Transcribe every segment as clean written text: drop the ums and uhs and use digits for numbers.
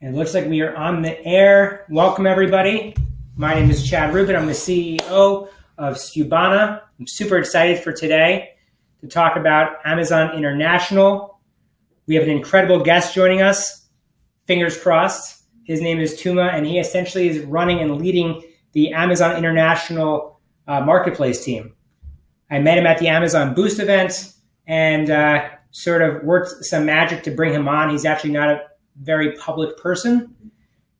It looks like we are on the air. Welcome, everybody. My name is Chad Rubin. I'm the CEO of Skubana. I'm super excited for today to talk about Amazon International. We have an incredible guest joining us. Fingers crossed. His name is Tuma, and he essentially is running and leading the Amazon International marketplace team. I met him at the Amazon Boost event and sort of worked some magic to bring him on. He's actually not a very public person.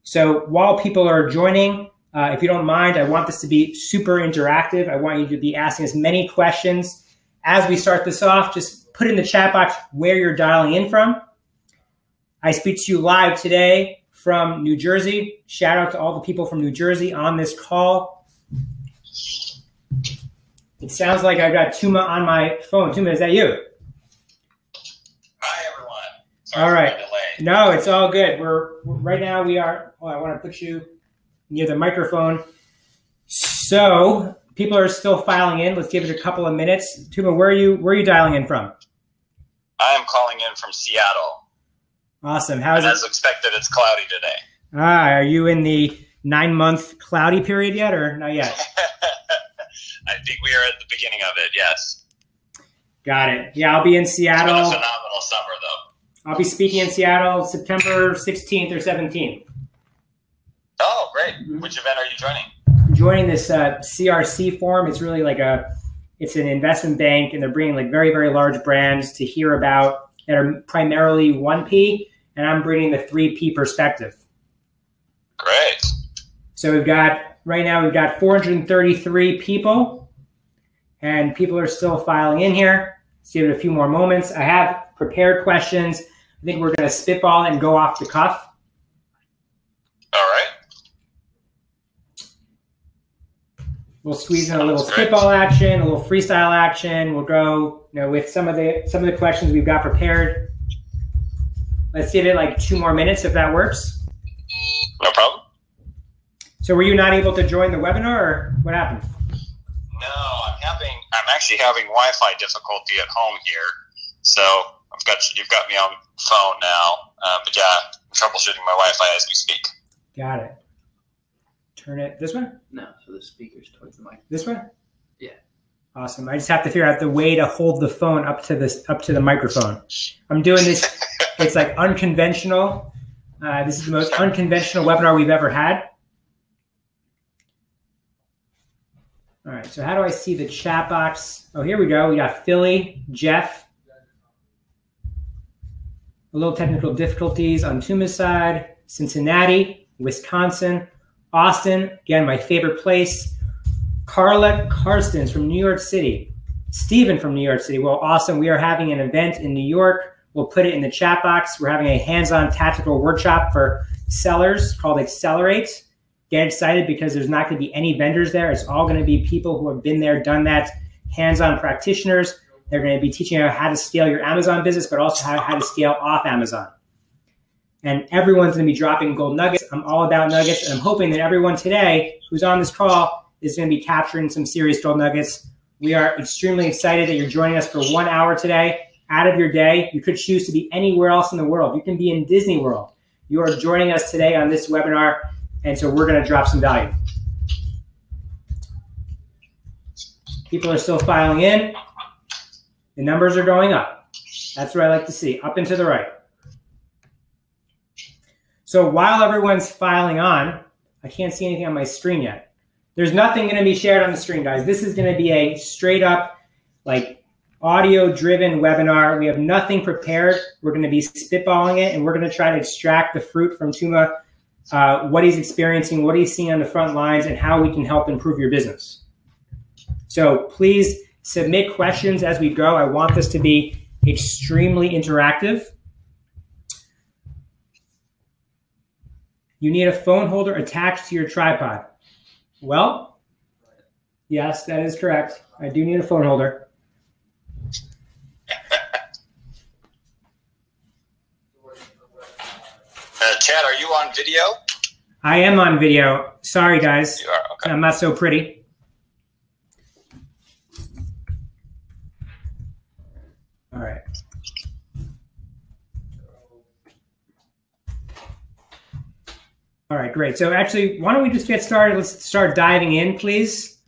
So while people are joining, if you don't mind, I want this to be super interactive. I want you to be asking as many questions. As we start this off, just put in the chat box where you're dialing in from. I speak to you live today from New Jersey. Shout out to all the people from New Jersey on this call. It sounds like I've got Tuma on my phone. Tuma, is that you? Hi, everyone. Sorry all right. for the delay. No, it's all good. Right now we are, I want to put you near the microphone. So people are still filing in. Let's give it a couple of minutes. Tuma, where are you dialing in from? I am calling in from Seattle. Awesome. How's it? As expected, it's cloudy today. Are you in the 9-month cloudy period yet or not yet? I think we are at the beginning of it, yes. Got it. Yeah, I'll be in Seattle. It's been a phenomenal summer, though. I'll be speaking in Seattle September 16th or 17th. Oh, great. Which event are you joining? I'm joining this CRC forum. It's really like it's an investment bank, and they're bringing like very, very large brands to hear about that are primarily 1P, and I'm bringing the 3P perspective. Great. So right now we've got 433 people, and people are still filing in here. Let's give it a few more moments. I have prepared questions. I think we're going to spitball and go off the cuff. All right. We'll squeeze in a little spitball action, a little freestyle action. We'll go, with some of the questions we've got prepared. Let's give it like 2 more minutes if that works. No problem. So were you not able to join the webinar, or what happened? No, I'm actually having Wi-Fi difficulty at home here. So you've got me on phone now. But yeah, I'm troubleshooting my Wi-Fi as we speak. Got it. Turn it this way? No, so the speaker's towards the mic. This way? Yeah. Awesome. I just have to figure out the way to hold the phone up to the microphone. I'm doing this. It's like unconventional. This is the most unconventional webinar we've ever had. All right. So how do I see the chat box? Oh, here we go. We got Philly, Jeff. A little technical difficulties on Tuma's side. Cincinnati, Wisconsin, Austin, again, my favorite place. Carla Karstens from New York City. Stephen from New York City. Well, awesome. We are having an event in New York. We'll put it in the chat box. We're having a hands-on tactical workshop for sellers called Accelerate. Get excited because there's not going to be any vendors there. It's all going to be people who have been there, done that, hands-on practitioners. They're going to be teaching you how to scale your Amazon business, but also how to scale off Amazon. And everyone's going to be dropping gold nuggets. I'm all about nuggets, and I'm hoping that everyone today who's on this call is going to be capturing some serious gold nuggets. We are extremely excited that you're joining us for 1 hour today out of your day. You could choose to be anywhere else in the world. You can be in Disney World. You are joining us today on this webinar, and so we're going to drop some value. People are still filing in. The numbers are going up. That's what I like to see, up and to the right. So while everyone's filing on, I can't see anything on my screen yet. There's nothing going to be shared on the screen, guys. This is going to be a straight up, like, audio-driven webinar. We have nothing prepared. We're going to be spitballing it, and we're going to try to extract the fruit from Tuma, what he's experiencing, what he's seeing on the front lines, and how we can help improve your business. So please submit questions as we go. I want this to be extremely interactive. You need a phone holder attached to your tripod. Well, yes, that is correct. I do need a phone holder. Chad, are you on video? I am on video. Sorry, guys. You are, okay. I'm not so pretty. All right. All right, great. So actually, why don't we just get started? Let's start diving in, please.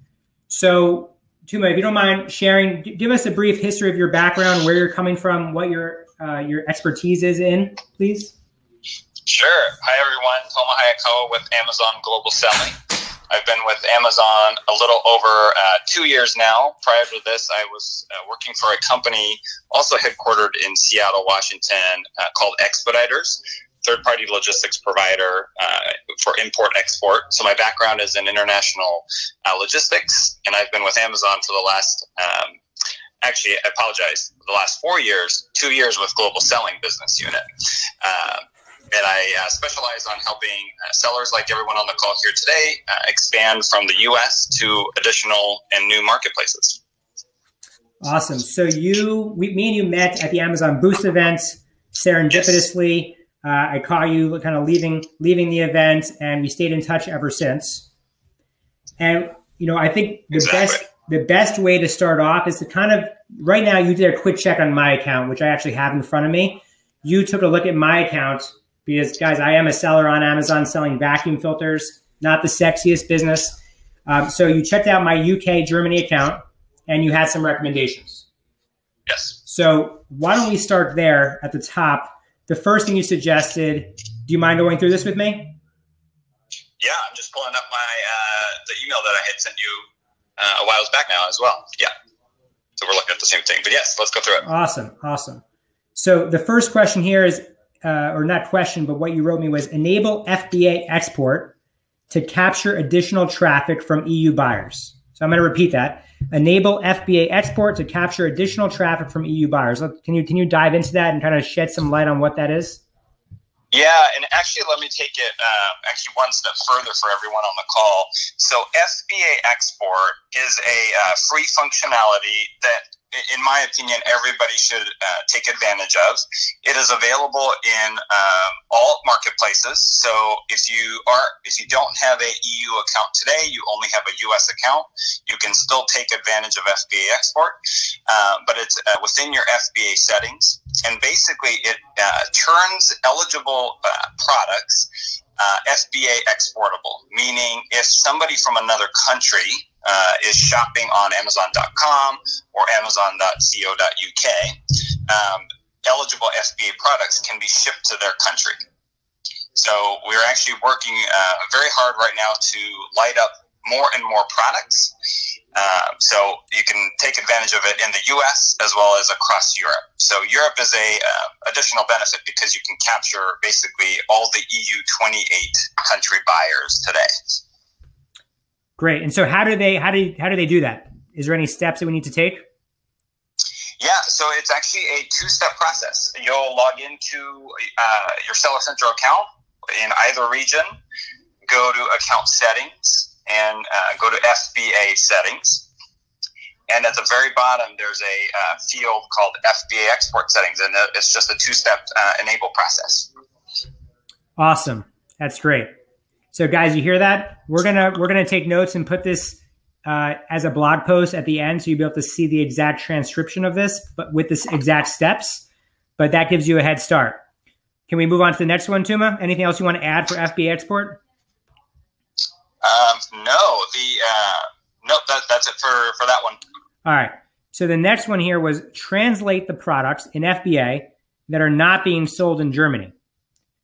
So, Tuma, if you don't mind sharing, give us a brief history of your background, where you're coming from, what your expertise is in, please. Sure. Hi, everyone. Toma Hayakawa with Amazon Global Selling. I've been with Amazon a little over 2 years now. Prior to this, I was working for a company also headquartered in Seattle, Washington, called Expeditors, third-party logistics provider for import-export. So my background is in international logistics, and I've been with Amazon for the last, actually, I apologize, the last 4 years, 2 years with Global Selling Business Unit. And I specialize on helping sellers like everyone on the call here today expand from the U.S. to additional and new marketplaces. Awesome. So me and you met at the Amazon Boost event serendipitously. Yes. I caught you kind of leaving the event, and we stayed in touch ever since. And I think the best way to start off is to kind of, right now you did a quick check on my account, which I actually have in front of me. You took a look at my account. Because, guys, I am a seller on Amazon selling vacuum filters, not the sexiest business. So you checked out my UK, Germany account, and you had some recommendations. Yes. So why don't we start there at the top? The first thing you suggested, do you mind going through this with me? Yeah, I'm just pulling up the email that I had sent you a while back now as well. Yeah. So we're looking at the same thing. But, yes, let's go through it. Awesome. So the first question here is, or not question, but what you wrote me was enable FBA export to capture additional traffic from EU buyers. So I'm going to repeat that. Enable FBA export to capture additional traffic from EU buyers. Can you dive into that and kind of shed some light on what that is? Yeah, and actually let me take it actually one step further for everyone on the call. So FBA export is a free functionality that, in my opinion, everybody should take advantage of. It is available in all marketplaces. So if you don't have a EU account today, you only have a US account, you can still take advantage of FBA export, but it's within your FBA settings. And basically, it turns eligible products FBA exportable, meaning if somebody from another country is shopping on Amazon.com or Amazon.co.uk, eligible FBA products can be shipped to their country. So we're actually working very hard right now to light up more and more products. So you can take advantage of it in the U.S. as well as across Europe. So Europe is a additional benefit because you can capture basically all the EU 28 country buyers today. Great. And so how do they do that? Is there any steps that we need to take? Yeah, so it's actually a two-step process. You'll log into your Seller Central account in either region, go to account settings, and go to FBA settings. And at the very bottom, there's a field called FBA export settings, and it's just a two-step enable process. Awesome. That's great. So guys, you hear that? We're gonna take notes and put this as a blog post at the end, so you'll be able to see the exact transcription of this, but with the exact steps. But that gives you a head start. Can we move on to the next one, Tuma? Anything else you want to add for FBA export? No, that's it for that one. All right. So the next one here was translate the products in FBA that are not being sold in Germany.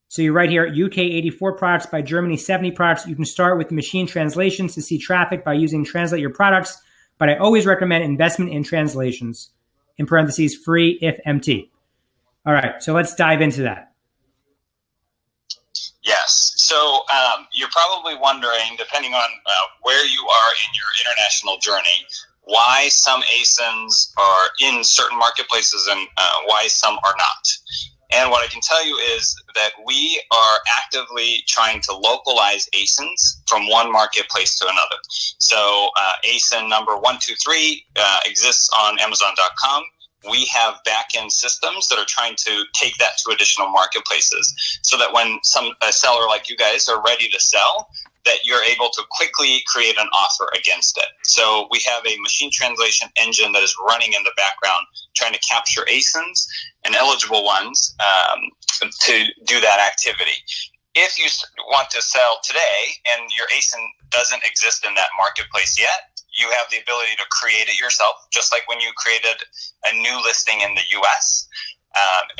So you write here, UK 84 products, by Germany 70 products. You can start with machine translations to see traffic by using translate your products, but I always recommend investment in translations, in parentheses, free if empty. All right, so let's dive into that. Yes. So you're probably wondering, depending on where you are in your international journey, why some ASINs are in certain marketplaces and why some are not. And what I can tell you is that we are actively trying to localize ASINs from one marketplace to another. So ASIN number 123 exists on Amazon.com. We have back-end systems that are trying to take that to additional marketplaces so that when a seller like you guys are ready to sell, that you're able to quickly create an offer against it. So we have a machine translation engine that is running in the background, trying to capture ASINs and eligible ones to do that activity. if you want to sell today and your ASIN doesn't exist in that marketplace yet, you have the ability to create it yourself, just like when you created a new listing in the US.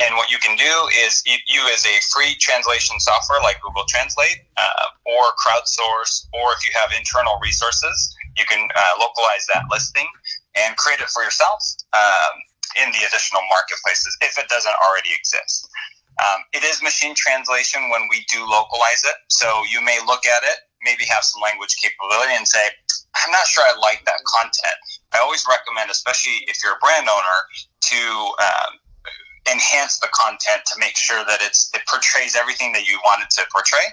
And what you can do is use a free translation software like Google Translate or crowdsource, or if you have internal resources, you can localize that listing and create it for yourself in the additional marketplaces if it doesn't already exist. It is machine translation when we do localize it. So you may look at it, maybe have some language capability and say, I'm not sure I like that content. I always recommend, especially if you're a brand owner, to enhance the content to make sure that it portrays everything that you want it to portray,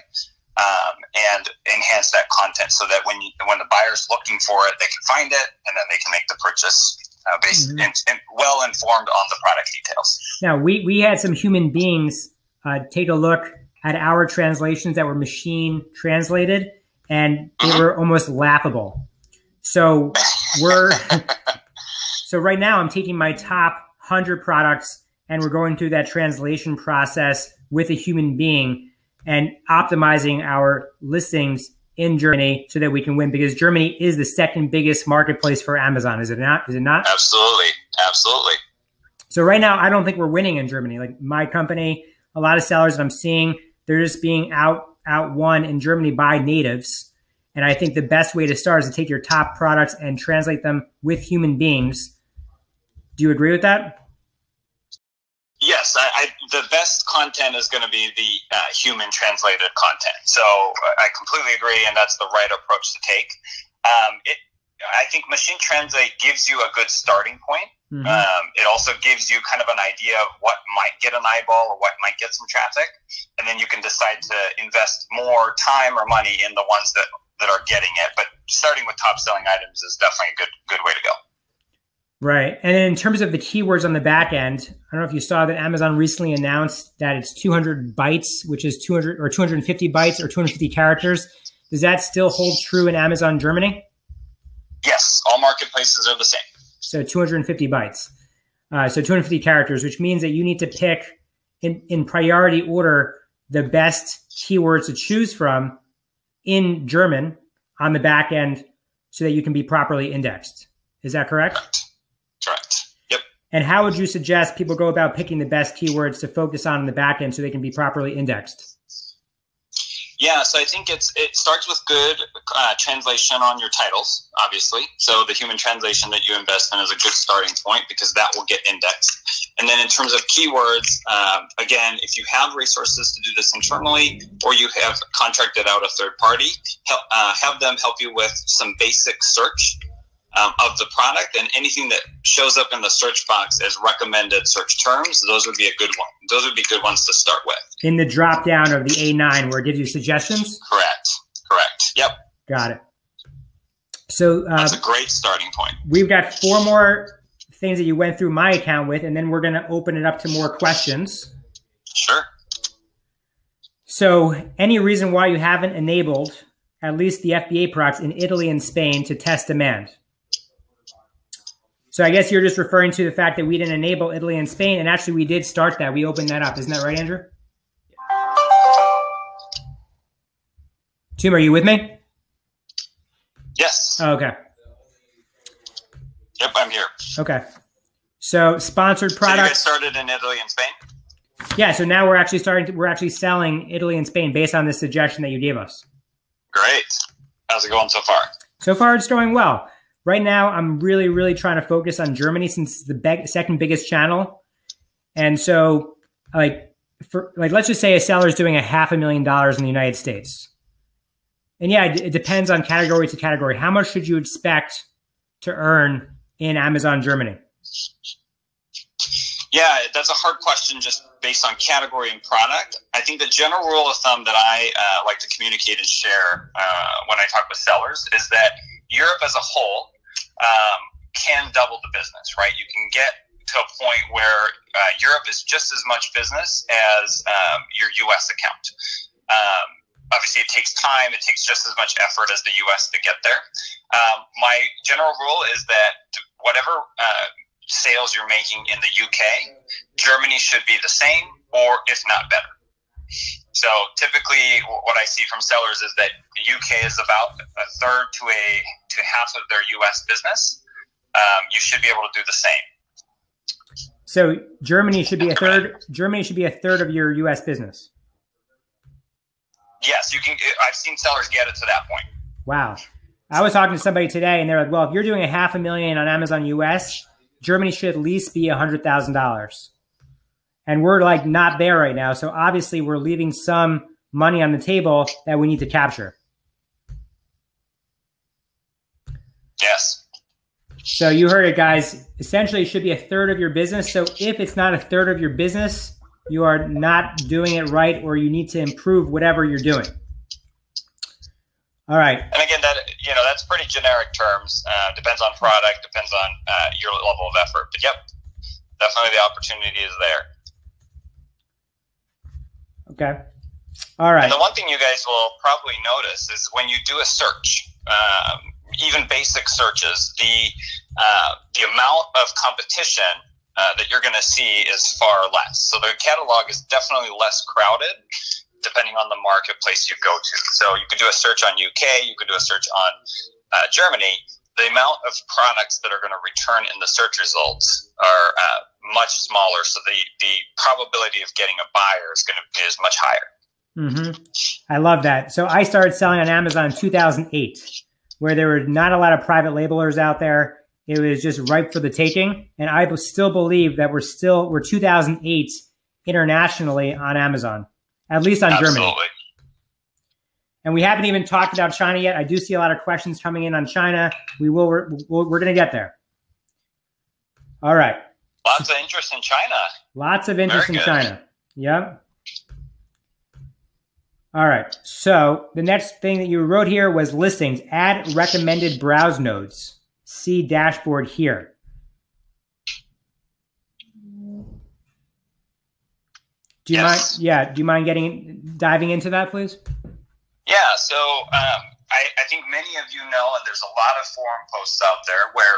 and enhance that content so that when the buyer's looking for it, they can find it and then they can make the purchase based and well informed on the product details. Now, we had some human beings take a look at our translations that were machine translated, and they were almost laughable. So so right now I'm taking my top 100 products and we're going through that translation process with a human being and optimizing our listings in Germany so that we can win, because Germany is the second biggest marketplace for Amazon. Is it not? Is it not? Absolutely. Absolutely. So right now, I don't think we're winning in Germany. Like my company, a lot of sellers that I'm seeing, they're just being outwon in Germany by natives. And I think the best way to start is to take your top products and translate them with human beings. Do you agree with that? Yes, the best content is going to be the human translated content. So I completely agree, and that's the right approach to take. I think machine translate gives you a good starting point. It also gives you kind of an idea of what might get an eyeball or what might get some traffic, and then you can decide to invest more time or money in the ones that are getting it. But starting with top selling items is definitely a good way to go. Right. And then in terms of the keywords on the back end, I don't know if you saw that Amazon recently announced that it's 200 bytes, which is 200 or 250 bytes or 250 characters. Does that still hold true in Amazon Germany? Yes. All marketplaces are the same. So 250 bytes. So 250 characters, which means that you need to pick in priority order the best keywords to choose from in German on the back end so that you can be properly indexed. Is that correct? Correct. Yep. And how would you suggest people go about picking the best keywords to focus on in the back end so they can be properly indexed? Yeah, so I think it starts with good translation on your titles, obviously. So the human translation that you invest in is a good starting point because that will get indexed. And then in terms of keywords, again, if you have resources to do this internally or you have contracted out a third party, have them help you with some basic search of the product, and anything that shows up in the search box as recommended search terms, those would be a good one. Those would be good ones to start with. In the drop down of the A9 where it gives you suggestions? Correct. Yep. Got it. So that's a great starting point. We've got 4 more things that you went through my account with, and then we're going to open it up to more questions. Sure. So any reason why you haven't enabled at least the FBA products in Italy and Spain to test demand? So I guess you're just referring to the fact that we didn't enable Italy and Spain, and actually we did start that. We opened that up. Isn't that right, Andrew? Tim, are you with me? Yes. Oh, okay. Yep, I'm here. Okay. So sponsored products. So you guys started in Italy and Spain? Yeah, so now we're actually selling Italy and Spain based on this suggestion that you gave us. Great. How's it going so far? So far, it's going well. Right now, I'm really, really trying to focus on Germany since it's the second biggest channel. And so, let's just say a seller is doing $500,000 in the United States. And yeah, it depends on category to category. How much should you expect to earn in Amazon Germany? Yeah, that's a hard question just based on category and product. I think the general rule of thumb that I like to communicate and share when I talk with sellers is that Europe as a whole can double the business, right? You can get to a point where Europe is just as much business as your U.S. account. Obviously, it takes time. It takes just as much effort as the U.S. to get there. My general rule is that whatever sales you're making in the UK, Germany should be the same, or if not better. So typically what I see from sellers is that the UK is about a third to half of their US business. You should be able to do the same. So Germany should be a third. Germany should be a third of your US business. Yes, you can. I've seen sellers get it to that point. Wow. I was talking to somebody today and they're like, well, if you're doing $500,000 on Amazon US, Germany should at least be $100,000. And we're like not there right now. So obviously we're leaving some money on the table that we need to capture. Yes. So you heard it, guys. Essentially, it should be a third of your business. So if it's not a third of your business, you are not doing it right, or you need to improve whatever you're doing. All right. And again, that's pretty generic terms. Depends on product, depends on your level of effort. But yep, definitely the opportunity is there. Okay. All right. And the one thing you guys will probably notice is when you do a search, even basic searches, the amount of competition that you're going to see is far less. So the catalog is definitely less crowded depending on the marketplace you go to. So you could do a search on UK, you could do a search on Germany. The amount of products that are going to return in the search results are much smaller. So the probability of getting a buyer is much higher. Mm-hmm. I love that. So I started selling on Amazon in 2008, where there were not a lot of private labelers out there. It was just ripe for the taking. And I still believe that we're 2008 internationally on Amazon, at least on Germany. And we haven't even talked about China yet. I do see a lot of questions coming in on China. We're going to get there. All right. Lots of interest in China. Lots of interest in China. Yep. All right. So the next thing that you wrote here was listings. Add recommended browse nodes. See dashboard here. Do you mind? Yeah. Do you mind diving into that, please? Yeah. So I think many of you know, and there's a lot of forum posts out there where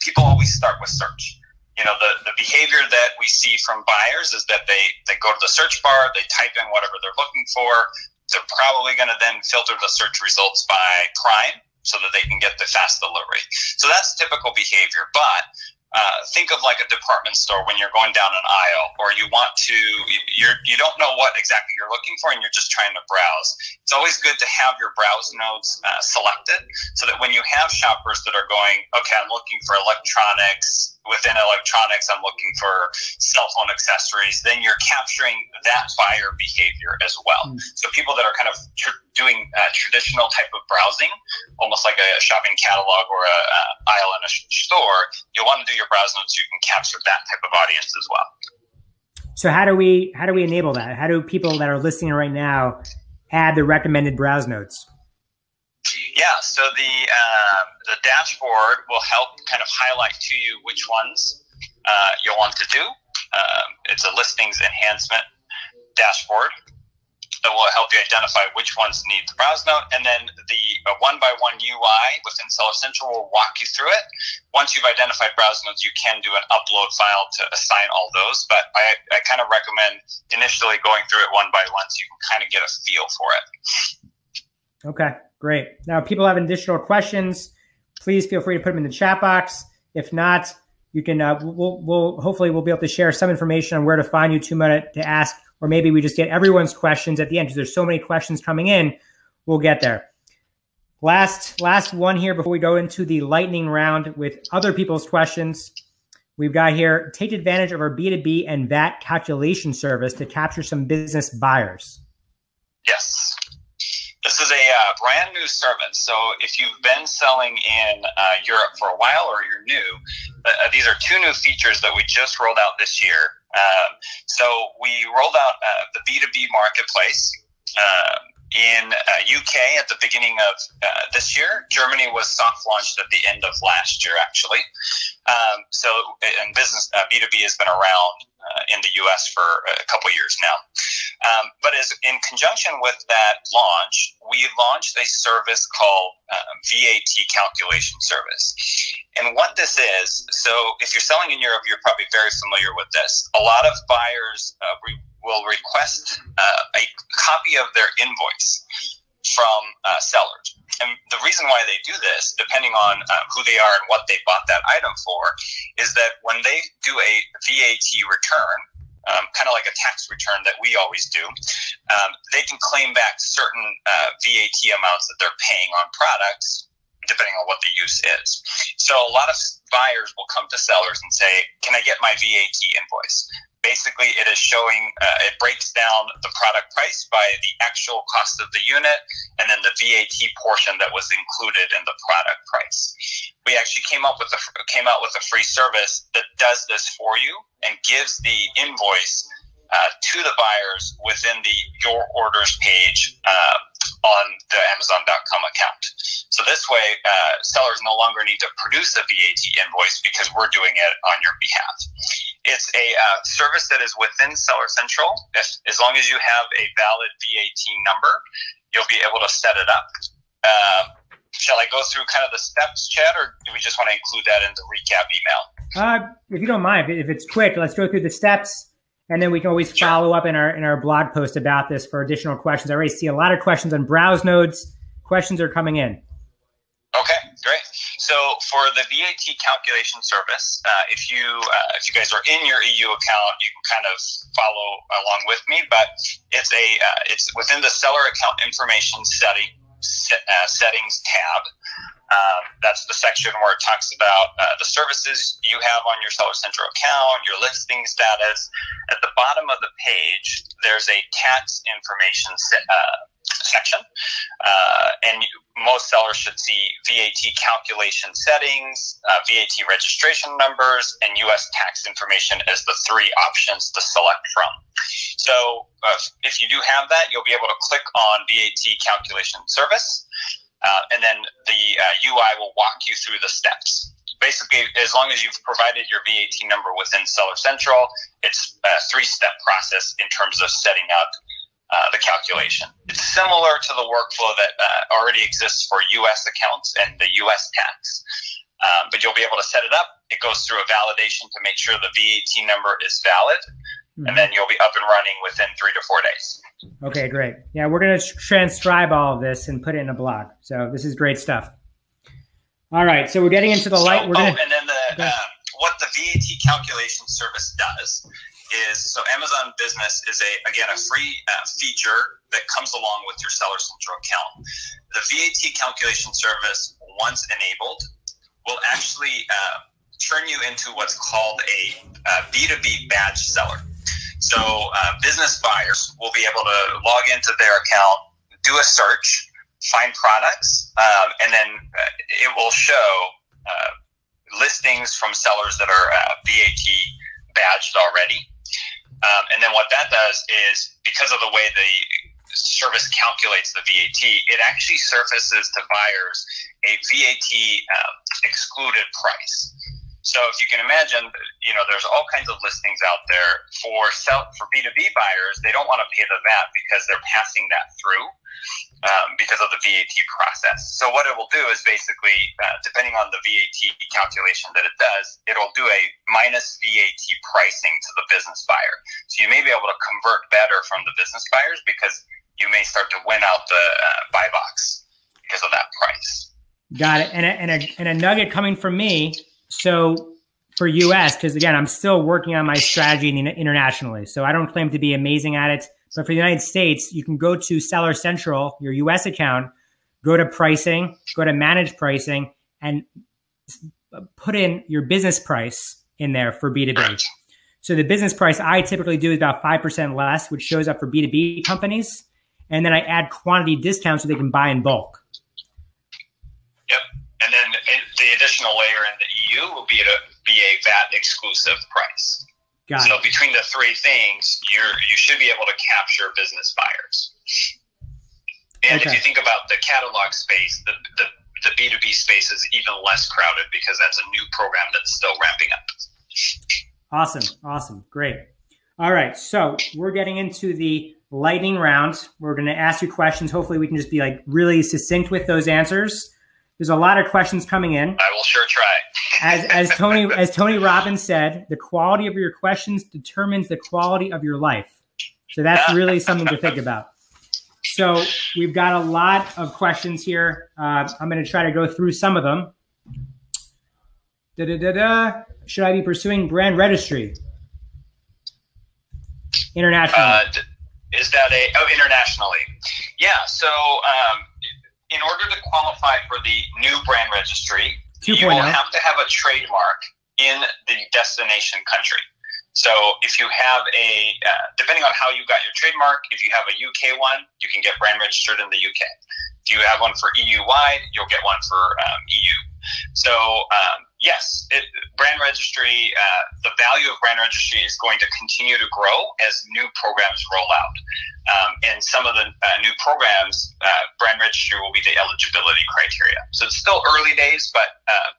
people always start with search. You know, the behavior that we see from buyers is that they go to the search bar, they type in whatever they're looking for. They're probably going to then filter the search results by Prime so that they can get the fast delivery. So that's typical behavior. But think of like a department store when you're going down an aisle, or you don't know what exactly you're looking for and you're just trying to browse. It's always good to have your browse nodes selected so that when you have shoppers that are going, okay, I'm looking for electronics. Within electronics, I'm looking for cell phone accessories. Then you're capturing that buyer behavior as well. So people that are kind of doing traditional type of browsing, almost like a shopping catalog or a aisle in a store, you'll want to do your browse nodes so you can capture that type of audience as well. So how do we enable that? How do people that are listening right now add the recommended browse nodes? Yeah, so the dashboard will help kind of highlight to you which ones you'll want to do. It's a listings enhancement dashboard that will help you identify which ones need the browse node, and then the one-by-one UI within Seller Central will walk you through it. Once you've identified browse nodes, you can do an upload file to assign all those, but I kind of recommend initially going through it one by one so you can kind of get a feel for it. Okay, great. Now, if people have additional questions, please feel free to put them in the chat box. If not, you can. Hopefully we'll be able to share some information on where to find you to ask, or maybe we just get everyone's questions at the end because there's so many questions coming in. We'll get there. Last one here before we go into the lightning round with other people's questions. We've got here, take advantage of our B2B and VAT calculation service to capture some business buyers. Yes. This is a brand new service. So if you've been selling in Europe for a while or you're new, these are two new features that we just rolled out this year. So we rolled out the B2B marketplace in UK at the beginning of this year. Germany was soft launched at the end of last year, actually. So in business, B2B has been around in the US for a couple years now. But in conjunction with that launch, we launched a service called VAT calculation service. And what this is, so if you're selling in Europe, you're probably very familiar with this. A lot of buyers will request a copy of their invoice from sellers. And the reason why they do this, depending on who they are and what they bought that item for, is that when they do a VAT return, kind of like a tax return that we always do, they can claim back certain VAT amounts that they're paying on products, depending on what the use is. So a lot of buyers will come to sellers and say, can I get my VAT invoice? Basically, it is showing, it breaks down the product price by the actual cost of the unit and then the VAT portion that was included in the product price. We actually came out with a free service that does this for you and gives the invoice to the buyers within the Your Orders page on the Amazon.com account. So this way, sellers no longer need to produce a VAT invoice because we're doing it on your behalf. It's a service that is within Seller Central. As long as you have a valid VAT number, you'll be able to set it up. Shall I go through kind of the steps, Chad, or do we just want to include that in the recap email? If you don't mind, if it's quick, let's go through the steps, and then we can always follow up in our blog post about this for additional questions. I already see a lot of questions on browse nodes. Questions are coming in. Okay, great. So for the VAT calculation service, if you guys are in your EU account, you can kind of follow along with me. But it's within the seller account information settings tab. That's the section where it talks about the services you have on your Seller Central account, your listing status. At the bottom of the page, there's a tax information section, and most sellers should see VAT calculation settings, VAT registration numbers, and U.S. tax information as the three options to select from. So if you do have that, you'll be able to click on VAT calculation service, and then the UI will walk you through the steps. Basically, as long as you've provided your VAT number within Seller Central, it's a three-step process in terms of setting up the calculation. It's similar to the workflow that already exists for U.S. accounts and the U.S. tax, but you'll be able to set it up. It goes through a validation to make sure the VAT number is valid, and then you'll be up and running within 3 to 4 days. Okay, great. Yeah, we're going to transcribe all of this and put it in a blog. So this is great stuff. All right, so we're getting into the light. And then what the VAT calculation service does is, so Amazon Business is a free feature that comes along with your Seller Central account. The VAT calculation service, once enabled, will actually turn you into what's called a B2B badge seller. So business buyers will be able to log into their account, do a search, find products, and then it will show listings from sellers that are VAT badged already. And then what that does is, because of the way the service calculates the VAT, it actually surfaces to buyers a VAT excluded price. So if you can imagine, there's all kinds of listings out there for B2B buyers. They don't want to pay the VAT because they're passing that through because of the VAT process. So what it will do is basically, depending on the VAT calculation that it does, it'll do a minus VAT pricing to the business buyer. So you may be able to convert better from the business buyers because you may start to win out the buy box because of that price. Got it. And a nugget coming from me. So for US, because again, I'm still working on my strategy internationally, so I don't claim to be amazing at it. But for the United States, you can go to Seller Central, your US account, go to pricing, go to manage pricing, and put in your business price in there for B2B. So the business price I typically do is about 5% less, which shows up for B2B companies. And then I add quantity discounts so they can buy in bulk. Yep. And then the additional layer in the EU will be a VAT exclusive price. So between the three things, you should be able to capture business buyers. And if you think about the catalog space, the B2B space is even less crowded because that's a new program that's still ramping up. Awesome. Great. All right. So we're getting into the lightning round. We're going to ask you questions. Hopefully we can just be really succinct with those answers. There's a lot of questions coming in. I will sure try. As Tony Robbins said, the quality of your questions determines the quality of your life. So that's really something to think about. So we've got a lot of questions here. I'm going to try to go through some of them. Should I be pursuing brand registry internationally? Is that internationally? Yeah. So in order to qualify for the new brand registry, 2.0. you will have to have a trademark in the destination country. So if you have depending on how you got your trademark, if you have a UK one, you can get brand registered in the UK. If you have one for EU-wide, you'll get one for EU. So yes, brand registry, the value of brand registry is going to continue to grow as new programs roll out. And some of the new programs, brand registry will be the eligibility criteria. So it's still early days, but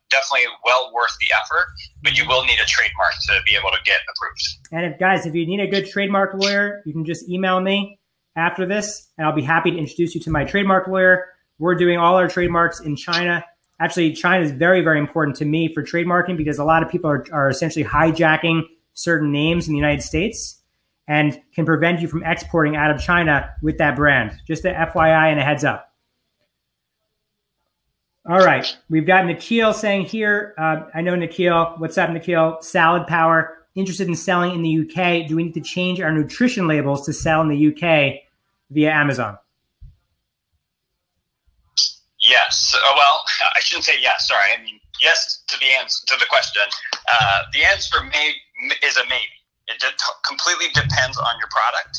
definitely well worth the effort. But you will need a trademark to be able to get approved. And if you need a good trademark lawyer, you can just email me after this, and I'll be happy to introduce you to my trademark lawyer. We're doing all our trademarks in China. Actually, China is very, very important to me for trademarking because a lot of people are essentially hijacking certain names in the United States and can prevent you from exporting out of China with that brand. Just a FYI and a heads up. All right, we've got Nikhil saying here, I know Nikhil. What's up, Nikhil? Salad Power, interested in selling in the UK. Do we need to change our nutrition labels to sell in the UK via Amazon? Yes. Well, I shouldn't say yes. Sorry. I mean, yes to the question. The answer is a maybe. It completely depends on your product.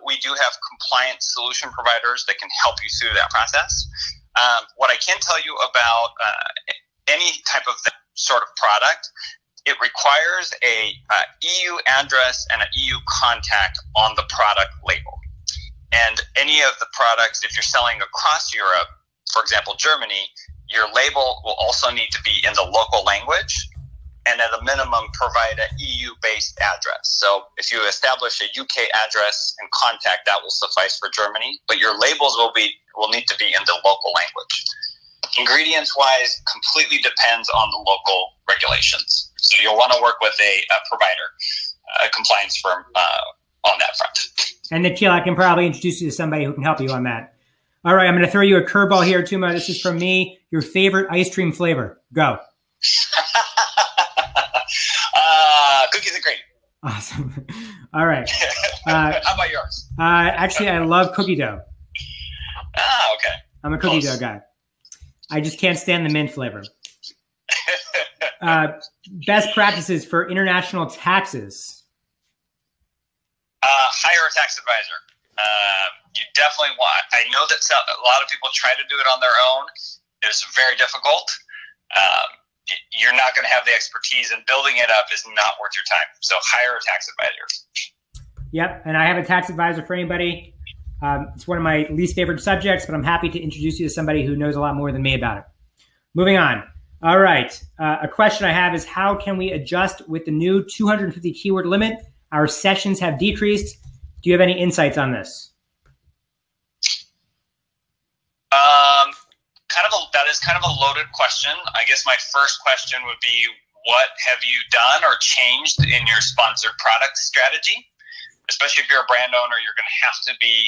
We do have compliance solution providers that can help you through that process. What I can tell you about any type of that sort of product, it requires a EU address and an EU contact on the product label. And any of the products, if you're selling across Europe, for example, Germany, your label will also need to be in the local language and at a minimum provide an EU-based address. So if you establish a UK address and contact, that will suffice for Germany, but your labels will need to be in the local language. Ingredients-wise, completely depends on the local regulations. So you'll want to work with a provider, a compliance firm on that front. And Nikhil, I can probably introduce you to somebody who can help you on that. All right, I'm going to throw you a curveball here, Tuma. This is from me. Your favorite ice cream flavor. Go. Cookies and cream. Awesome. All right. How about yours? Actually, I love cookie dough. Ah, okay. I'm a cookie dough guy. I just can't stand the mint flavor. Best practices for international taxes. Hire a tax advisor. You definitely want. I know that a lot of people try to do it on their own. It's very difficult. You're not going to have the expertise, and building it up is not worth your time. So hire a tax advisor. Yep, and I have a tax advisor for anybody. It's one of my least favorite subjects, but I'm happy to introduce you to somebody who knows a lot more than me about it. Moving on. All right. A question I have is, how can we adjust with the new 250 keyword limit? Our sessions have decreased. Do you have any insights on this? That is kind of a loaded question. I guess my first question would be, what have you done or changed in your sponsored product strategy? Especially if you're a brand owner, you're going to have to be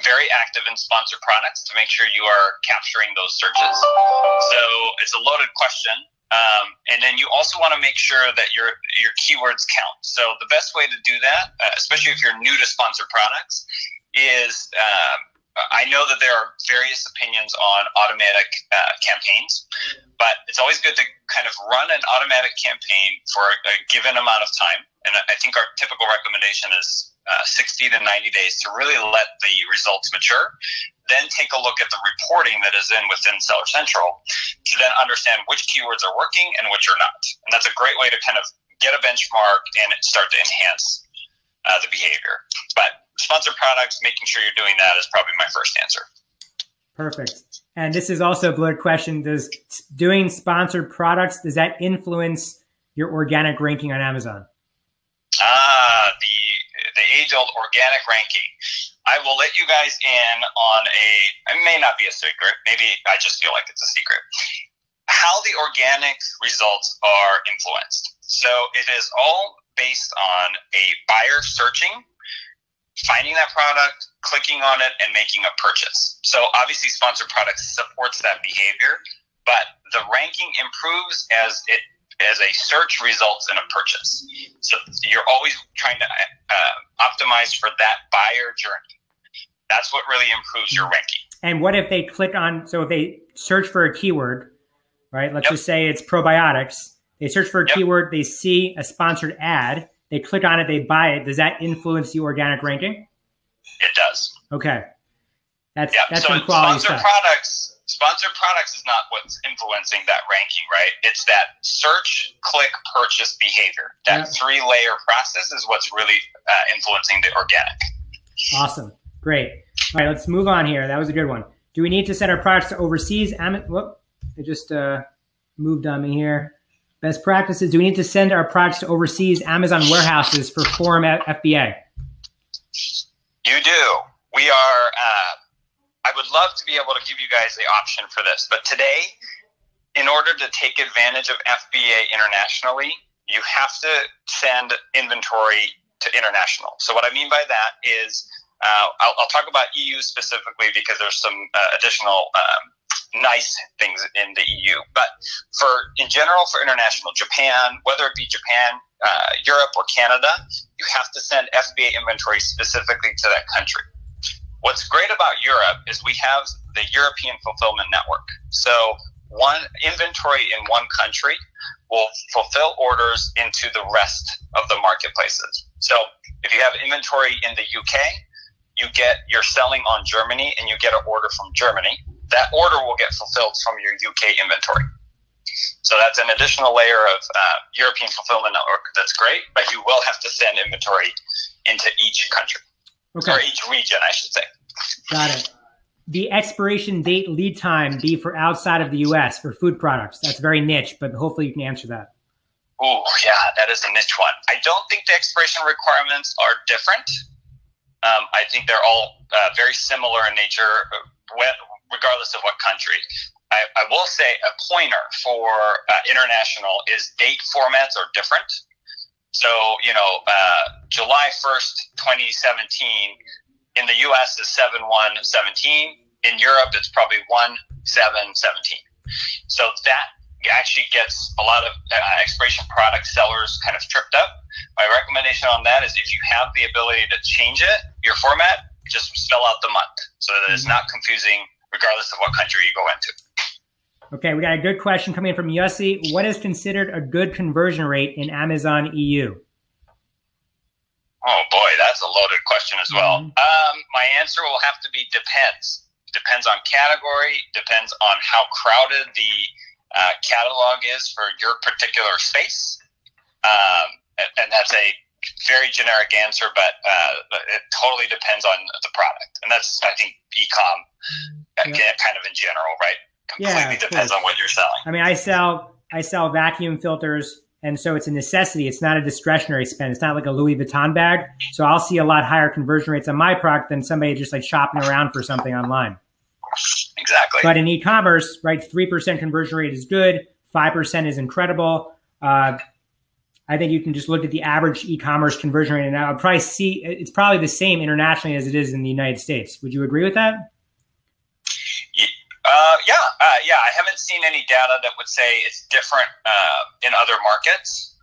very active in sponsored products to make sure you are capturing those searches. So it's a loaded question. And then you also want to make sure that your keywords count. So the best way to do that, especially if you're new to sponsored products, is I know that there are various opinions on automatic campaigns, but it's always good to kind of run an automatic campaign for a given amount of time. And I think our typical recommendation is 60 to 90 days to really let the results mature. Then take a look at the reporting that is within Seller Central to then understand which keywords are working and which are not. And that's a great way to kind of get a benchmark and start to enhance the behavior. But sponsored products, making sure you're doing that is probably my first answer. Perfect. And this is also a blurred question. Does doing sponsored products, does that influence your organic ranking on Amazon? The age-old organic ranking. I will let you guys in on it may not be a secret, maybe I just feel like it's a secret, how the organic results are influenced. So it is all based on a buyer searching finding that product, clicking on it, and making a purchase. So obviously sponsored products supports that behavior, but the ranking improves as a search results in a purchase. So you're always trying to optimize for that buyer journey. That's what really improves your ranking. And what if they click on, so if they search for a keyword, right? Let's just say it's probiotics. They search for a keyword, they see a sponsored ad, they click on it, they buy it. Does that influence the organic ranking? It does. Okay. That's so some quality sponsored stuff. Sponsored products is not what's influencing that ranking, right? It's that search, click, purchase behavior. That 3-layer process is what's really influencing the organic. Awesome. Great. All right, let's move on here. That was a good one. Do we need to send our products to overseas? Whoop, it just moved on me here. Best practices. Do we need to send our products to overseas Amazon warehouses for Forum FBA? You do. We are, I would love to be able to give you guys the option for this, but today, in order to take advantage of FBA internationally, you have to send inventory to international. So what I mean by that is, I'll talk about EU specifically because there's some additional nice things in the EU. But in general, for international, Japan, whether it be Japan, Europe, or Canada, you have to send FBA inventory specifically to that country. What's great about Europe is we have the European Fulfillment Network. So one inventory in one country will fulfill orders into the rest of the marketplaces. So if you have inventory in the UK, you're selling on Germany and you get an order from Germany. That order will get fulfilled from your UK inventory. So that's an additional layer of European Fulfillment Network. That's great, but you will have to send inventory into each country, or each region, I should say. Got it. The expiration date lead time be for outside of the U.S. for food products? That's very niche, but hopefully you can answer that. Oh, yeah, that is a niche one. I don't think the expiration requirements are different. I think they're all very similar in nature, regardless of what country. I will say a pointer for international is date formats are different. So, July 1st, 2017, in the US is 7/1/17. In Europe, it's probably 1/7/17. So that actually gets a lot of expiration product sellers kind of tripped up. My recommendation on that is if you have the ability to change your format, just spell out the month so that it's not confusing regardless of what country you go into. Okay, we got a good question coming in from Yossi. What is considered a good conversion rate in Amazon EU? Oh boy, that's a loaded question as well. My answer will have to be depends. Depends on category, depends on how crowded the catalog is for your particular space. And that's a very generic answer, but it totally depends on the product. And that's, I think, e-com kind of in general, right? Completely depends on what you're selling. I mean, I sell vacuum filters, and so it's a necessity. It's not a discretionary spend. It's not like a Louis Vuitton bag. So I'll see a lot higher conversion rates on my product than somebody just like shopping around for something online. Exactly. But in e-commerce, right, 3% conversion rate is good. 5% is incredible. I think you can just look at the average e-commerce conversion rate, and I'll probably see it's probably the same internationally as it is in the United States. Would you agree with that? Yeah. I haven't seen any data that would say it's different in other markets.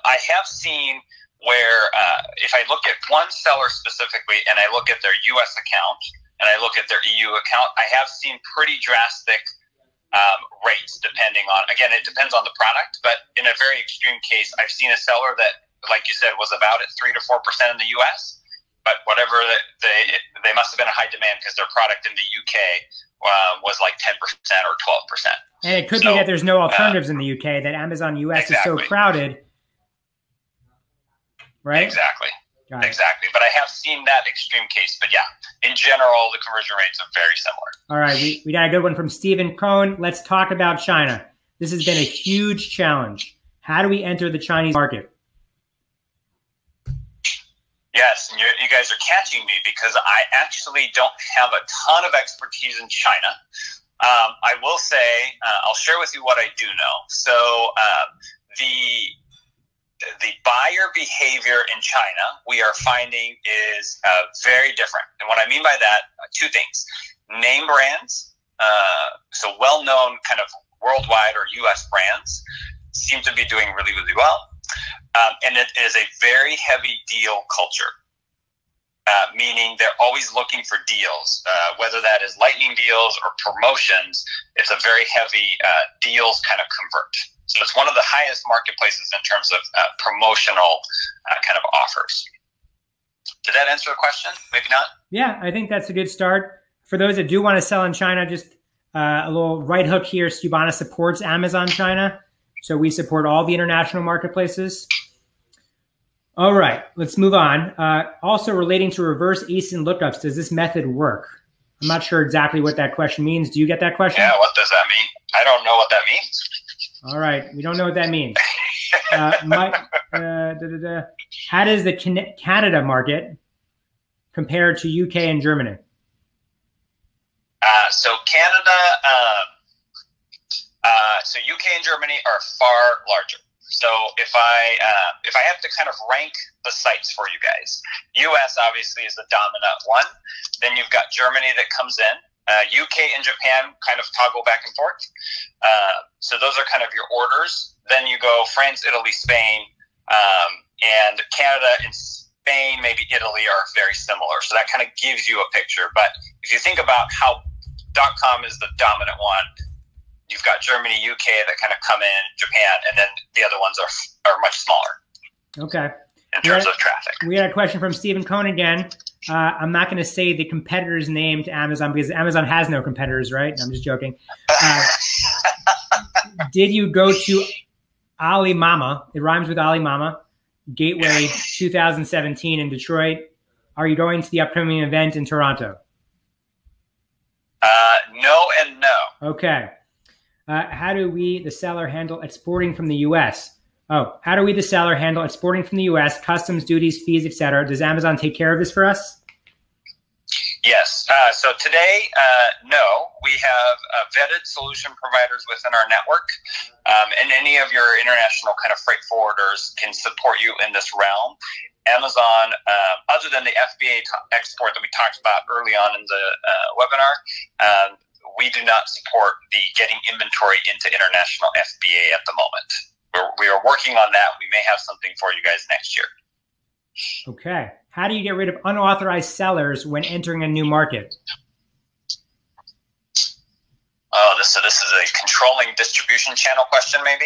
I have seen where if I look at one seller specifically and I look at their U.S. account and I look at their EU account, I have seen pretty drastic rates depending on, again, it depends on the product, but in a very extreme case, I've seen a seller that, like you said, was about at 3 to 4% in the U.S., but whatever, they must have been a high demand because their product in the UK was like 10% or 12%. And it could be that there's no alternatives in the UK, that Amazon US is so crowded, right? Exactly. But I have seen that extreme case. But yeah, in general, the conversion rates are very similar. All right, we got a good one from Stephen Cohn. Let's talk about China. This has been a huge challenge. How do we enter the Chinese market? Yes, and you guys are catching me because I actually don't have a ton of expertise in China. I will say, I'll share with you what I do know. So the the buyer behavior in China, we are finding is very different. And what I mean by that, two things. Name brands, so well-known kind of worldwide or U.S. brands seem to be doing really, really well. And it is a very heavy deal culture, meaning they're always looking for deals, whether that is lightning deals or promotions. It's a very heavy deals kind of convert. So it's one of the highest marketplaces in terms of promotional kind of offers. Did that answer the question? Maybe not? Yeah, I think that's a good start. For those that do want to sell in China, just a little right hook here. Skubana supports Amazon China. So we support all the international marketplaces. All right, let's move on. Also relating to reverse ASIN lookups, does this method work? I'm not sure exactly what that question means. Do you get that question? Yeah, what does that mean? I don't know what that means. All right, we don't know what that means. How does the Canada market compare to UK and Germany? So Canada, so UK and Germany are far larger. So if I have to kind of rank the sites for you guys, US obviously is the dominant one. Then you've got Germany that comes in. UK and Japan kind of toggle back and forth. So those are kind of your orders. Then you go France, Italy, Spain, and Canada and Spain, maybe Italy are very similar. So that kind of gives you a picture. But if you think about how .com is the dominant one, you've got Germany, UK that kind of come in, Japan, and then the other ones are much smaller. Okay. In terms of traffic. We had a question from Stephen Cohn again. I'm not going to say the competitor's name to Amazon because Amazon has no competitors, right? I'm just joking. Did you go to Ali Mama? It rhymes with Ali Mama, Gateway 2017 in Detroit. Are you going to the upcoming event in Toronto? No and no. Okay. How do we, the seller, handle exporting from the U.S.? Oh, how do we, the seller, handle exporting from the U.S., customs, duties, fees, etc.? Does Amazon take care of this for us? Yes. So today, no. We have vetted solution providers within our network, and any of your international kind of freight forwarders can support you in this realm. Amazon, other than the FBA export that we talked about early on in the webinar, we do not support the getting inventory into international FBA at the moment. We are working on that. We may have something for you guys next year. Okay. How do you get rid of unauthorized sellers when entering a new market? Oh, this is a controlling distribution channel question, maybe?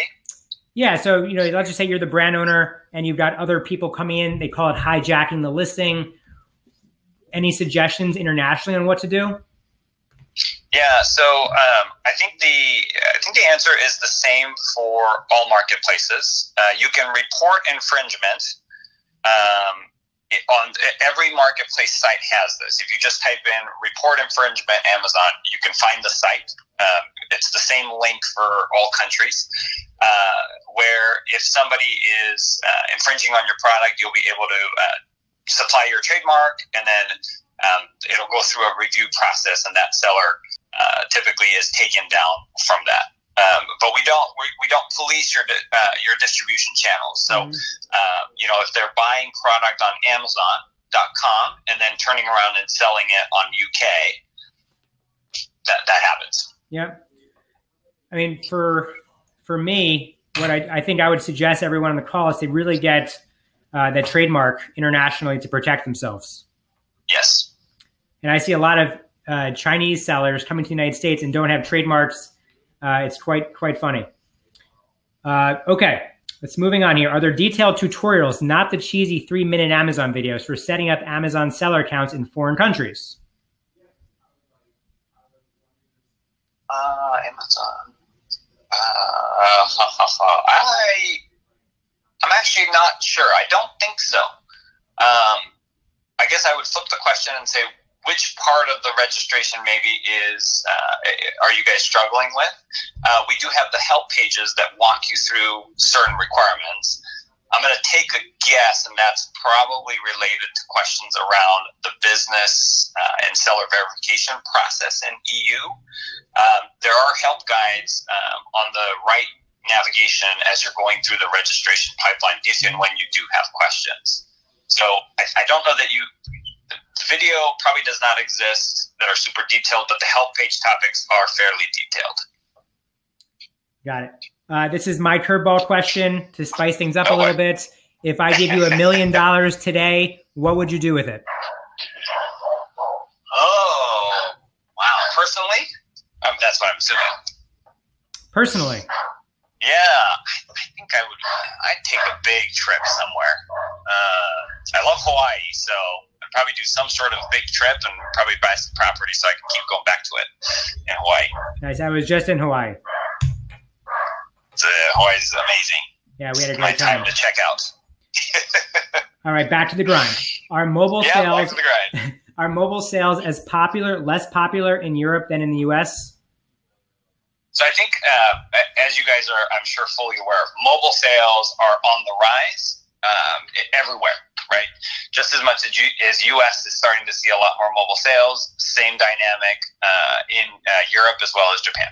Yeah. So, let's just say you're the brand owner and you've got other people coming in. They call it hijacking the listing. Any suggestions internationally on what to do? Yeah, so I think the answer is the same for all marketplaces. You can report infringement. On every marketplace site has this. If you just type in report infringement Amazon, you can find the site. It's the same link for all countries. Where if somebody is infringing on your product, you'll be able to supply your trademark, and then it'll go through a review process, and that seller typically is taken down from that. But we don't police your distribution channels. So if they're buying product on Amazon.com and then turning around and selling it on UK, that happens. Yeah. I mean, for me, what I think I would suggest everyone on the call is to really get that trademark internationally to protect themselves. Yes. And I see a lot of Chinese sellers coming to the United States and don't have trademarks. It's quite funny. Okay, let's moving on here. Are there detailed tutorials, not the cheesy 3-minute Amazon videos, for setting up Amazon seller accounts in foreign countries? Amazon. I'm actually not sure. I don't think so. I guess I would flip the question and say, which part of the registration maybe are you guys struggling with? We do have the help pages that walk you through certain requirements. I'm going to take a guess, and that's probably related to questions around the business and seller verification process in EU. There are help guides on the right navigation as you're going through the registration pipeline if and when you do have questions. So I don't know that the video probably does not exist that are super detailed, but the help page topics are fairly detailed. Got it. This is my curveball question to spice things up a little bit. If I give you $1 million today, what would you do with it? Oh, wow. Personally? That's what I'm assuming. Personally? Yeah, I think I'd take a big trip somewhere. I love Hawaii, so I'd probably do some sort of big trip and probably buy some property so I can keep going back to it in Hawaii. Nice. I was just in Hawaii. Hawaii's amazing. Yeah, we had a great time. To check out. All right, back to the grind. Are mobile sales back to the grind. Are mobile sales as popular, less popular in Europe than in the U.S.? So I think, as you guys are, I'm sure, fully aware, mobile sales are on the rise everywhere, right? Just as much as U.S. is starting to see a lot more mobile sales, same dynamic in Europe as well as Japan.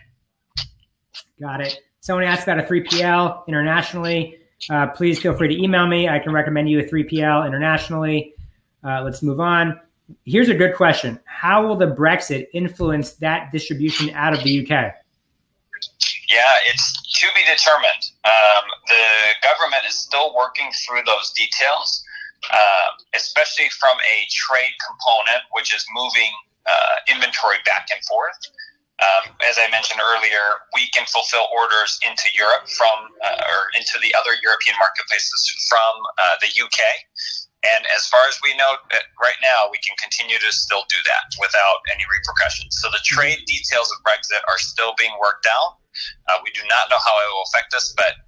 Got it. Someone asked about a 3PL internationally. Please feel free to email me. I can recommend you a 3PL internationally. Let's move on. Here's a good question. How will the Brexit influence that distribution out of the UK? Yeah, it's to be determined. The government is still working through those details, especially from a trade component, which is moving inventory back and forth. As I mentioned earlier, we can fulfill orders into Europe or into the other European marketplaces from the UK. And as far as we know right now, we can continue to still do that without any repercussions. So the trade details of Brexit are still being worked out. We do not know how it will affect us, but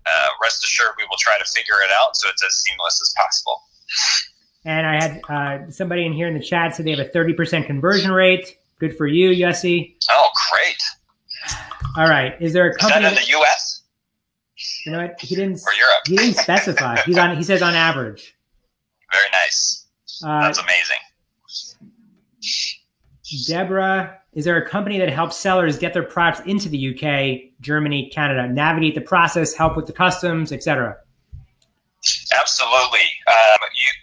rest assured we will try to figure it out so it's as seamless as possible. And I had somebody in here in the chat said they have a 30% conversion rate. Good for you, Yossi. Oh, great. All right. Is there a company? Is that in the U.S.? You know what? He didn't. Or Europe? He didn't specify. He says on average. Very nice. That's amazing. Deborah, is there a company that helps sellers get their products into the UK, Germany, Canada, navigate the process, help with the customs, etc.? Absolutely.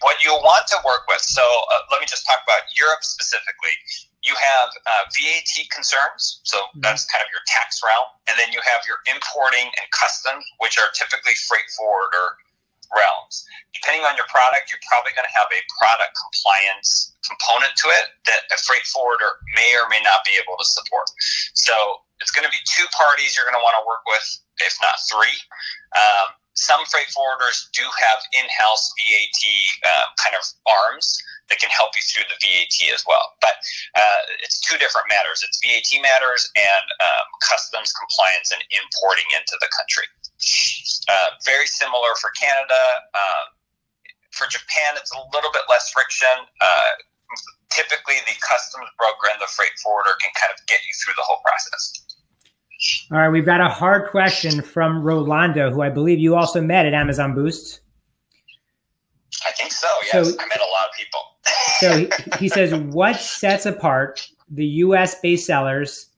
What you want to work with, so let me just talk about Europe specifically. You have VAT concerns, so that's kind of your tax route, and then you have your importing and customs, which are typically freight forwarder realms. Depending on your product, you're probably going to have a product compliance component to it that a freight forwarder may or may not be able to support. So it's going to be two parties you're going to want to work with, if not three. Some freight forwarders do have in-house VAT kind of arms that can help you through the VAT as well. But it's two different matters. It's VAT matters and customs compliance and importing into the country. Very similar for Canada. For Japan, it's a little bit less friction. Typically, the customs broker and the freight forwarder can kind of get you through the whole process. All right, we've got a hard question from Rolando, who I believe you also met at Amazon Boost. I think so, yes. I met a lot of people. So he says, what sets apart the U.S.-based sellers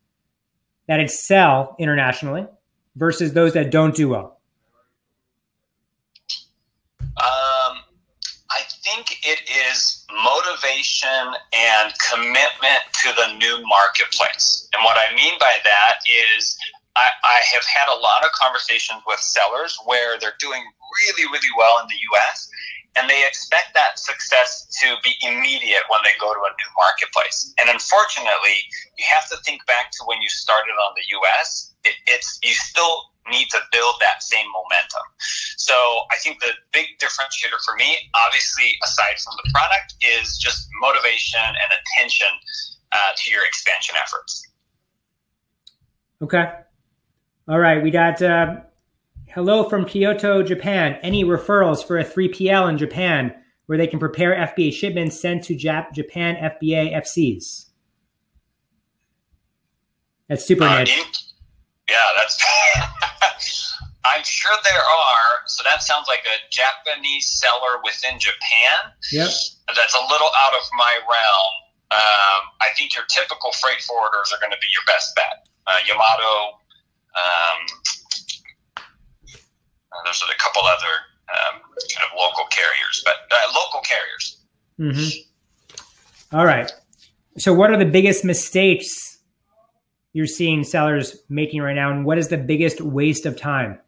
that excel internationally versus those that don't do well? I think it is motivation and commitment to the new marketplace. And what I mean by that is I have had a lot of conversations with sellers where they're doing really, really well in the U.S., and they expect that success to be immediate when they go to a new marketplace. And unfortunately, you have to think back to when you started on the U.S. You still need to build that same momentum. So I think the big differentiator for me, obviously, aside from the product, is just motivation and attention to your expansion efforts. Okay. All right. We got hello from Kyoto, Japan. Any referrals for a 3PL in Japan where they can prepare FBA shipments sent to Japan FBA FCs? That's super niche. Yeah, that's... I'm sure there are. So that sounds like a Japanese seller within Japan. Yep. That's a little out of my realm. I think your typical freight forwarders are going to be your best bet. Yamato, There's a couple other kind of local carriers, but local carriers. Mm-hmm. All right. So what are the biggest mistakes you're seeing sellers making right now, and what is the biggest waste of time?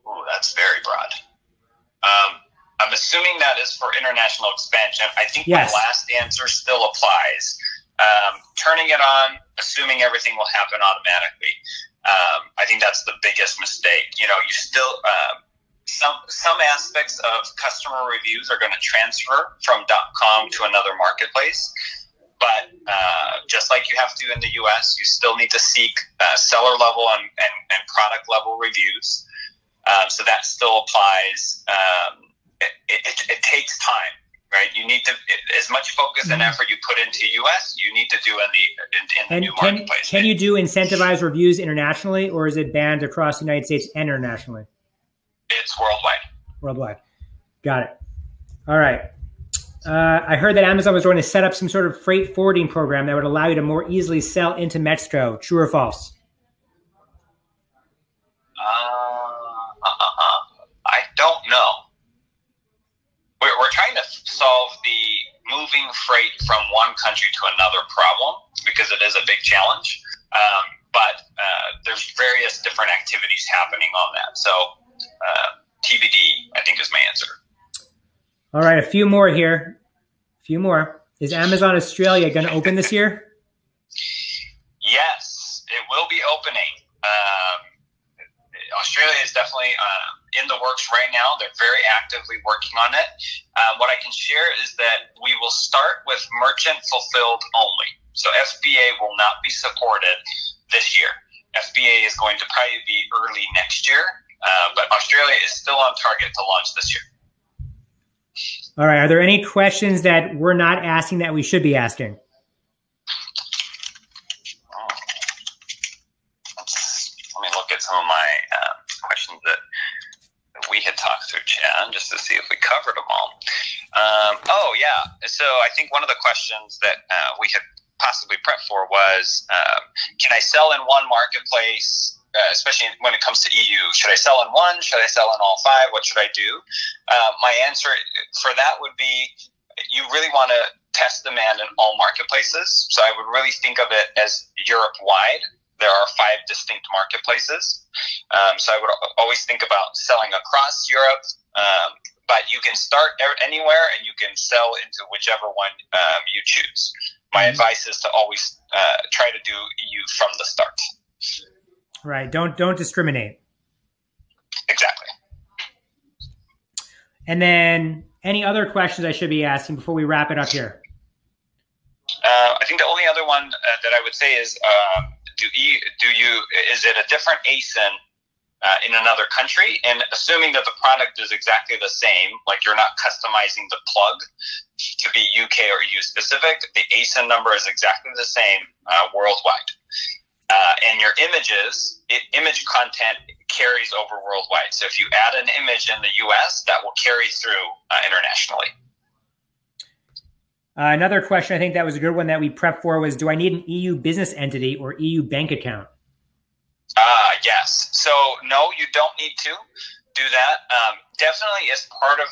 Oh, that's very broad. I'm assuming that is for international expansion. I think yes. My last answer still applies. Turning it on, assuming everything will happen automatically. I think that's the biggest mistake. You still some aspects of customer reviews are going to transfer from .com to another marketplace, but just like you have to in the U.S., you still need to seek seller level and product level reviews. So that still applies. It takes time, right? You need to, as much focus and effort you put into US, you need to do in the new marketplace. Can you do incentivized reviews internationally, or is it banned across the United States and internationally? It's worldwide. Worldwide. Got it. All right. I heard that Amazon was going to set up some sort of freight forwarding program that would allow you to more easily sell into Mexico. True or false? I don't know. We're trying to solve the moving freight from one country to another problem because it is a big challenge. But there's various different activities happening on that. So TBD, I think, is my answer. All right, a few more here. A few more. Is Amazon Australia going to open this year? Yes, it will be opening. Australia is definitely in the works right now. They're very actively working on it. What I can share is that we will start with merchant fulfilled only. So FBA will not be supported this year. FBA is going to probably be early next year, but Australia is still on target to launch this year. All right. Are there any questions that we're not asking that we should be asking? Let me look at some of my questions that we had talked through, Chan, just to see if we covered them all. Oh, yeah. So I think one of the questions that we had possibly prepped for was, can I sell in one marketplace, especially when it comes to EU? Should I sell in one? Should I sell in all five? What should I do? My answer for that would be, you really want to test demand in all marketplaces. So I would really think of it as Europe-wide. There are 5 distinct marketplaces. So I would always think about selling across Europe, but you can start anywhere and you can sell into whichever one you choose. My advice is to always try to do EU from the start. Right. Don't discriminate. Exactly. And then any other questions I should be asking before we wrap it up here? I think the only other one that I would say is, is it a different ASIN in another country? And assuming that the product is exactly the same, like you're not customizing the plug to be UK or EU specific, the ASIN number is exactly the same worldwide. And your image content carries over worldwide. So if you add an image in the US, that will carry through internationally. Another question, I think that was a good one that we prepped for, was, do I need an EU business entity or EU bank account? Yes. So no, you don't need to do that. Definitely as part of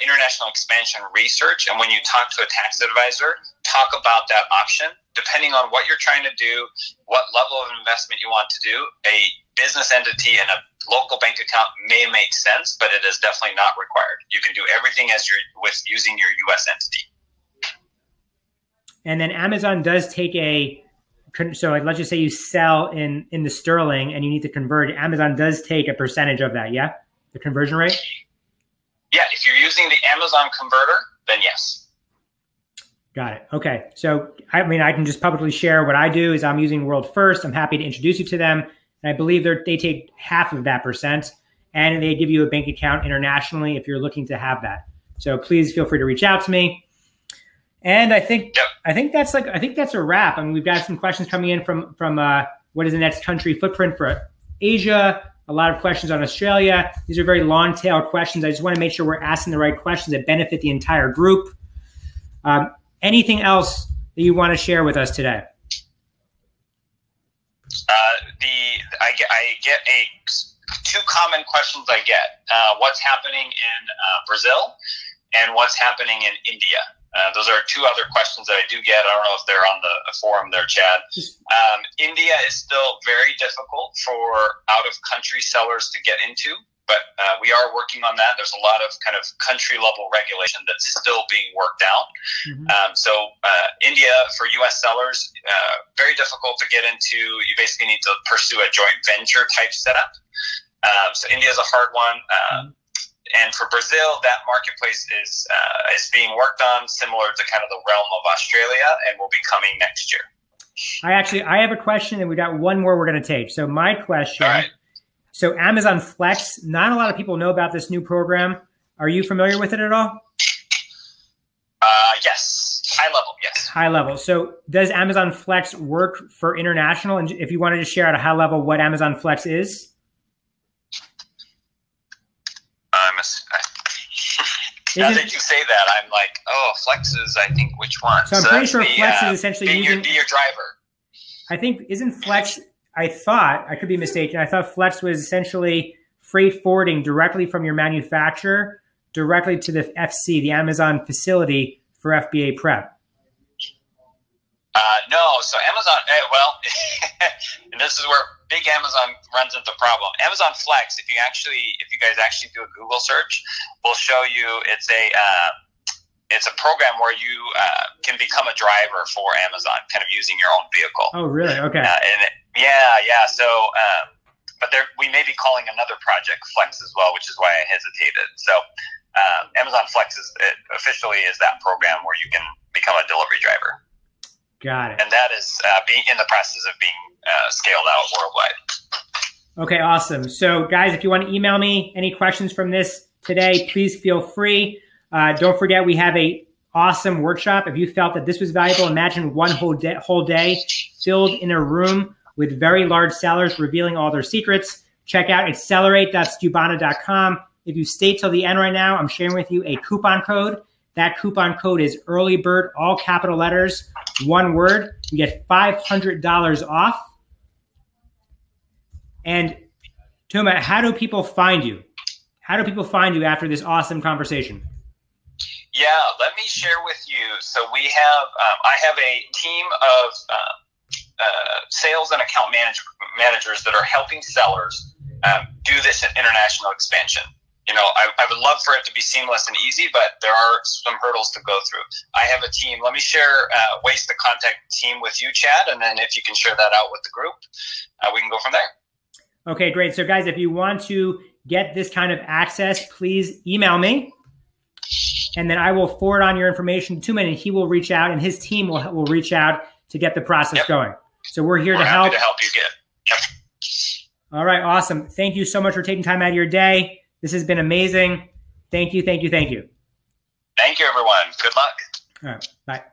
international expansion research, and when you talk to a tax advisor, talk about that option. Depending on what you're trying to do, what level of investment you want to do, a business entity and a local bank account may make sense, but it is definitely not required. You can do everything as using your U.S. entity. And then Amazon does take so like, let's just say you sell in the sterling and you need to convert. Amazon does take a percentage of that, yeah? The conversion rate? Yeah, if you're using the Amazon converter, then yes. Got it. Okay. So, I mean, I can just publicly share what I do is I'm using World First. I'm happy to introduce you to them. And I believe they take half of that percent, and they give you a bank account internationally if you're looking to have that. So please feel free to reach out to me. And I think that's a wrap. I mean, we've got some questions coming in from what is the next country footprint for Asia, a lot of questions on Australia. These are very long tail questions. I just want to make sure we're asking the right questions that benefit the entire group. Anything else that you want to share with us today? I get two common questions I get. What's happening in Brazil and what's happening in India? Those are two other questions that I do get. I don't know if they're on the forum there, Chad. India is still very difficult for out-of-country sellers to get into, but we are working on that. There's a lot of kind of country-level regulation that's still being worked out. So India, for U.S. sellers, very difficult to get into. You basically need to pursue a joint venture type setup. So India is a hard one. And for Brazil, that marketplace is being worked on, similar to kind of the realm of Australia, and will be coming next year. I have a question, and we got one more we're going to take. So my question, so Amazon Flex, not a lot of people know about this new program. Are you familiar with it at all? Yes. High level, yes. High level. So does Amazon Flex work for international? And if you wanted to share at a high level what Amazon Flex is? Now that you say that, I'm like, oh, Flex is, I think, which one? So I'm pretty sure Flex is essentially be using... your driver. I think, isn't Flex... I thought, I could be mistaken, I thought Flex was essentially freight forwarding directly from your manufacturer directly to the FC, the Amazon facility for FBA prep. No, so Amazon, well, and this is where big Amazon runs into the problem. Amazon Flex, if you guys actually do a Google search, will show you it's a program where you can become a driver for Amazon, kind of using your own vehicle. Oh, really? Okay. Yeah. So, but we may be calling another project Flex as well, which is why I hesitated. So, Amazon Flex officially is that program where you can become a delivery driver. Got it. And that is being in the process of being scaled out worldwide. Okay, awesome. So, guys, if you want to email me any questions from this today, please feel free. Don't forget, we have a awesome workshop. If you felt that this was valuable, imagine one whole day filled in a room with very large sellers revealing all their secrets. Check out accelerate.skubana.com. If you stay till the end right now, I'm sharing with you a coupon code. That coupon code is EARLYBIRD, all capital letters, one word. You get $500 off. And Tuma, how do people find you? How do people find you after this awesome conversation? Yeah, let me share with you. So we have, I have a team of sales and account managers that are helping sellers do this international expansion. You know, I would love for it to be seamless and easy, but there are some hurdles to go through. I have a team. Let me share ways to contact the team with you, Chad, and then if you can share that out with the group, we can go from there. Okay, great. So, guys, if you want to get this kind of access, please email me, and then I will forward on your information to him, and he will reach out, and his team will reach out to get the process going. So we're here to help. Happy to help you get. Yep. All right, awesome. Thank you so much for taking time out of your day. This has been amazing. Thank you, thank you, thank you. Thank you, everyone. Good luck. All right, bye.